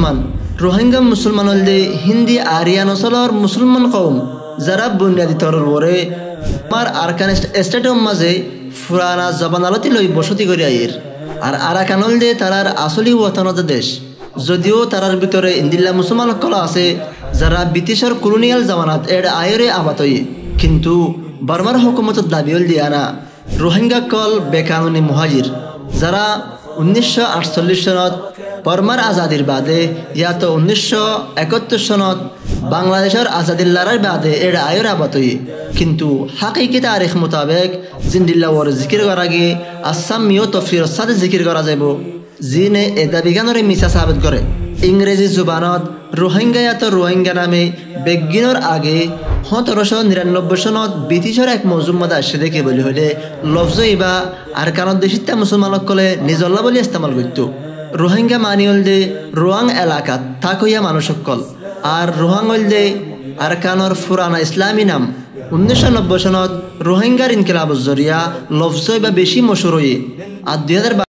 মুসলমান রোহিঙ্গা মুসলমান হলদে হিন্দি আরিয়ান অঞ্চলের মুসলমান কৌম যারা বুনিয়াদী তরর ওরে আমার আরকান স্টেটের মাঝে ফুরানা জবান আলতি লই বসতি করে আইয়ের আর আরাকান হলদে তারার আসলি ওয়াতানত দেশ যদিও তারার ভিতরে ইন্দিল্লা মুসলমান কলা আছে যারা ব্রিটিশের কলোনিয়াল জামানাত এর আয়রে আবাত হয়ে কিন্তু বার্মার হুকুমতের দাবি হল দিয়া না রোহিঙ্গা কল বেকানুনি মুহাজির যারা 1948 সনত বর্মার আজাদির বাদে ইয়াতো 1971 সনত বাংলাদেশের আজাদির লড়াইয়ের বাদে এর আয়ের আবাত হয়ে কিন্তু হাকিকি তারিখ মোতাবেক জিন্দিল্লা ওর জিকির করা গিয়ে আসাম মিও তফসির সাথে জিকির করা যাব জিনে এদা বিজ্ঞানের মিছা সাবিত করে ইংরেজি জুবানত রোহিঙ্গা নামে বেগিনের আগে 1799 সনত ব্রিটিশের এক মজুমদার আসে দেখে বলি হলে লফজ ইবা আর কারণ দেশিতা মুসলমানক কলে নিজল্লা বলে ইস্তেমাল করত রোহিঙ্গা মানি হল দে রোয়াং এলাকাত থাকইয়া মানুষক কল আর রোহাং হল দে আর কানর ফুরানা ইসলামী নাম 1990 সনত রোহিঙ্গার ইনকিলাব জরিয়া লফজ ইবা বেশি মশুর হয়ে আর 2012